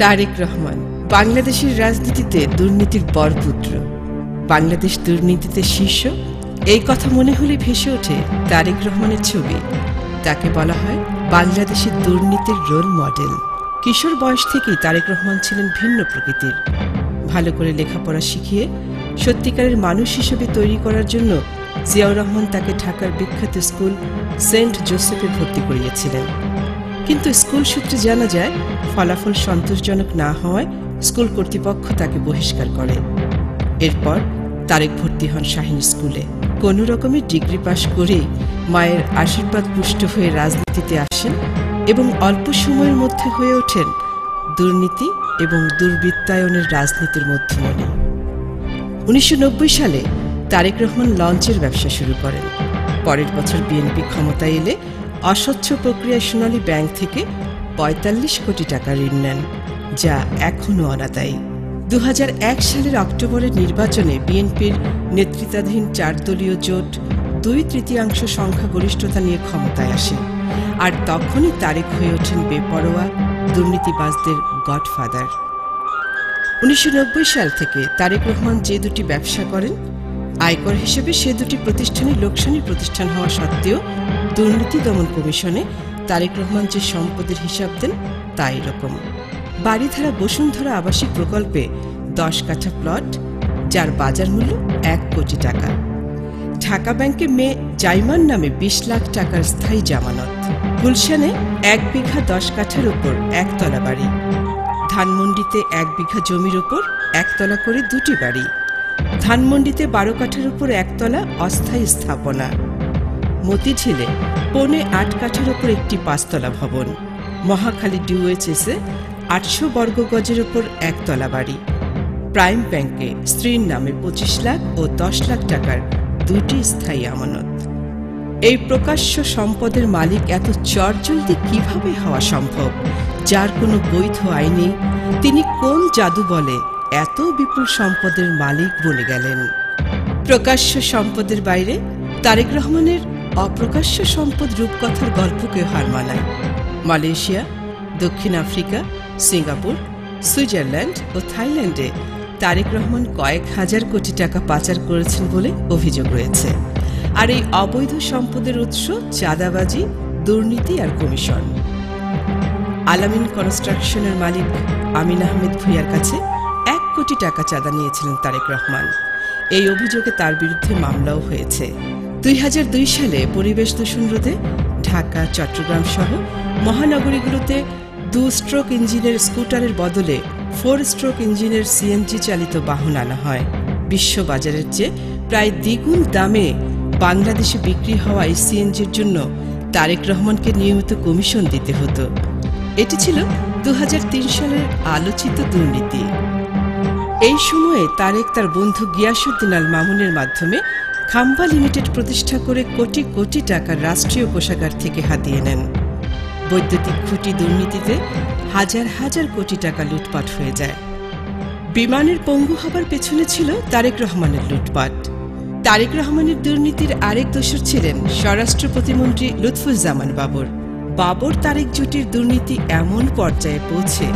তারেক রহমান বাংলাদেশের রাজনীতিতে দুর্নীতির বরপুত্র। বাংলাদেশ দুর্নীতিতে শীর্ষ, এই কথা মনে হলে ভেসে ওঠে তারেক রহমানের ছবি। তাকে বলা হয় বাংলাদেশের দুর্নীতির রোল মডেল। কিশোর বয়স থেকেই তারেক রহমান ছিলেন ভিন্ন প্রকৃতির। ভালো করে লেখাপড়া শিখিয়ে সত্যিকারের মানুষ হিসেবে তৈরি করার জন্য জিয়াউর রহমান তাকে ঢাকার বিখ্যাত স্কুল সেন্ট জোসেফে ভর্তি করিয়েছিলেন। কিন্তু স্কুল সূত্রে জানা যায়, ফলাফল সন্তোষজনক না হওয়ায় স্কুল কর্তৃপক্ষ তাকে বহিষ্কার করে। এরপর তারেক ভর্তি হন শাহীন স্কুলে। কোনো রকমের ডিগ্রি পাশ করে মায়ের আশীর্বাদ পুষ্ট হয়ে রাজনীতিতে আসেন এবং অল্প সময়ের মধ্যে হয়ে ওঠেন দুর্নীতি এবং দুর্বৃত্তায়নের রাজনীতির মধ্যমণি। 1990 সালে তারেক রহমান লঞ্চের ব্যবসা শুরু করেন। পরের বছর বিএনপি ক্ষমতায় এলে অস্বচ্ছ প্রক্রিয়ায় সোনালী ব্যাংক থেকে ৪৫ কোটি টাকা ঋণ নেন, যা এখনও অনাদায়ী। 2001 সালের অক্টোবরের নির্বাচনে বিএনপির নেতৃত্বাধীন 4 দলীয় জোট 2/3 সংখ্যাগরিষ্ঠতা নিয়ে ক্ষমতায় আসে। আর তখনই তারেক হয়ে ওঠেন বেপরোয়া দুর্নীতিবাজদের গডফাদার। 1990 সাল থেকে তারেক রহমান যে দুটি ব্যবসা করেন, আয়কর হিসেবে সে দুটি প্রতিষ্ঠানই লোকসানি প্রতিষ্ঠান হওয়া সত্ত্বেও দুর্নীতি দমন কমিশনে তারেক রহমান যে সম্পদের হিসাব দেন তা এরকম: বাড়িধারা বসুন্ধরা আবাসিক প্রকল্পে 10 কাঠা প্লট, যার বাজার মূল্য 1 কোটি টাকা। ঢাকা ব্যাংকে মেয়ে জাইমান নামে 20 লাখ টাকার স্থায়ী জামানত। গুলশানে 1 বিঘা 10 কাঠার উপর একতলা বাড়ি। ধানমন্ডিতে 1 বিঘা জমির উপর একতলা করে 2টি বাড়ি। ধানমন্ডিতে 12 কাঠার উপর একতলা অস্থায়ী স্থাপনা। মতিঝিলে 8.25 কাঠার উপর একটি 5তলা ভবন। মহাখালী ডিওএইচএসে 800 বর্গ গজের উপর একতলা বাড়ি। প্রাইম ব্যাংকে স্ত্রীর নামে 25 লাখ ও 10 লাখ টাকার 2টি স্থায়ী আমানত। এই প্রকাশ্য সম্পদের মালিক এত চটজলদি কিভাবে হওয়া সম্ভব, যার কোনো বৈধ আইন নেই? তিনি কোন জাদু বলে এত বিপুল সম্পদের মালিক বনে গেলেন? প্রকাশ্য সম্পদের বাইরে তারেক রহমানের অপ্রকাশ্য সম্পদ রূপকথার গল্পকে হার মানায়। মালয়েশিয়া, দক্ষিণ আফ্রিকা, সিঙ্গাপুর, সুইজারল্যান্ড ও থাইল্যান্ডে তারেক রহমান কয়েক হাজার কোটি টাকা পাচার করেছেন বলে অভিযোগ রয়েছে। আর এই অবৈধ সম্পদের উৎস চাঁদাবাজি, দুর্নীতি আর কমিশন। আলামিন কনস্ট্রাকশনের মালিক আমিন আহমেদ ভূঁইয়ার কাছে 1 কোটি টাকা চাঁদা নিয়েছিলেন তারেক রহমান। এই অভিযোগে তার বিরুদ্ধে মামলাও হয়েছে। 2002 সালে পরিবেশ দূষণ রোধে ঢাকা, চট্টগ্রাম সহ মহানগরীগুলোতে 2 স্ট্রোক ইঞ্জিনের স্কুটারের বদলে 4 স্ট্রোক ইঞ্জিনের সিএনজি চালিত বাহন আনা হয়। বিশ্ববাজারের চেয়ে প্রায় দ্বিগুণ দামে বাংলাদেশে বিক্রি হওয়া এই সিএনজির জন্য তারেক রহমানকে নিয়মিত কমিশন দিতে হতো। এটি ছিল 2003 সালের আলোচিত দুর্নীতি। এই সময়ে তারেক তার বন্ধু গিয়াসউদ্দিন আল মামুনের মাধ্যমে খাম্বা লিমিটেড প্রতিষ্ঠা করে কোটি কোটি টাকা রাষ্ট্রীয় কোষাগার থেকে হাতিয়ে নেন। বৈদ্যুতিক খুঁটি দুর্নীতিতে হাজার হাজার কোটি টাকা লুটপাট হয়ে যায়। বিমানের পঙ্গু হবার পেছনে ছিল তারেক রহমানের লুটপাট। তারেক রহমানের দুর্নীতির আরেক দোষর ছিলেন স্বরাষ্ট্র প্রতিমন্ত্রী লুৎফুজ্জামান বাবর। বাবর তারেক জুটির দুর্নীতি এমন পর্যায়ে পৌঁছে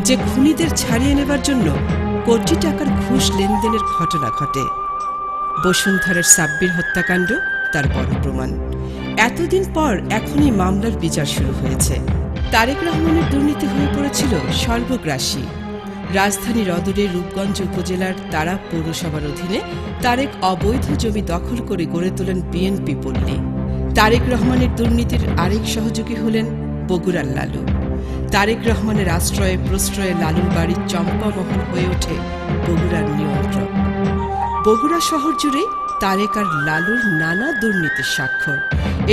যে খুনিদের ছাড়িয়ে নেবার জন্য কোটি টাকার ঘুষ লেনদেনের ঘটনা ঘটে। বসুন্ধরার সাব্বির হত্যাকাণ্ড তার বড় প্রমাণ। এতদিন পর এখনই মামলার বিচার শুরু হয়েছে। তারেক রহমানের দুর্নীতি হয়ে পড়েছিল সর্বগ্রাসী। রাজধানীর অদূরে রূপগঞ্জ উপজেলার তারা পৌরসভার অধীনে তারেক অবৈধ জমি দখল করে গড়ে তোলেন বিএনপি পল্লী। তারেক রহমানের দুর্নীতির আরেক সহযোগী হলেন বগুড়ার লালু। তারেক রহমানের আশ্রয়ে প্রশ্রয়ে লালুর বাড়ির চম্পামহল হয়ে ওঠে বগুড়ার নিয়ন্ত্রক। বগুড়া শহর জুড়ে তারেক আর লালুর নানা দুর্নীতির স্বাক্ষর।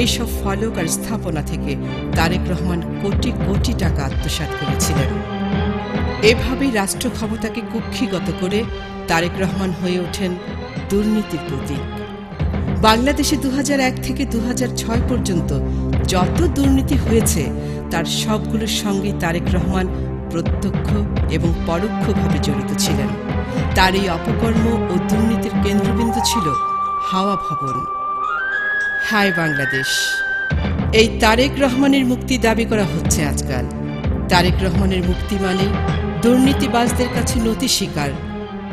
এইসব ফলক আর স্থাপনা থেকে তারেক রহমান কোটি কোটি টাকা আত্মসাৎ করেছিলেন। এভাবেই রাষ্ট্র ক্ষমতাকে কুক্ষিগত করে তারেক রহমান হয়ে ওঠেন দুর্নীতির প্রতীক। বাংলাদেশে 2001 থেকে 2006 পর্যন্ত যত দুর্নীতি হয়েছে তার সবগুলোর সঙ্গেই তারেক রহমান প্রত্যক্ষ এবং পরোক্ষভাবে জড়িত ছিলেন। তার এই অপকর্ম ও দুর্নীতির কেন্দ্রবিন্দু ছিল হাওয়া ভবন। হায় বাংলাদেশ! এই তারেক রহমানের মুক্তি দাবি করা হচ্ছে আজকাল। তারেক রহমানের মুক্তি মানে দুর্নীতিবাজদের কাছে নতি স্বীকার,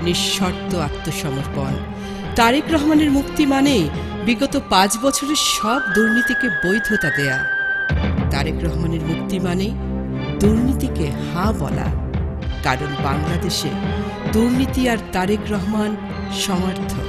নিঃশর্ত আত্মসমর্পণ। তারেক রহমানের মুক্তি মানেই বিগত 5 বছরের সব দুর্নীতিকে বৈধতা দেয়া। তারেক রহমানের মুক্তি মানেই দুর্নীতিকে হা বলা, কারণ বাংলাদেশে দুর্নীতি আর তারেক রহমান সমার্থক।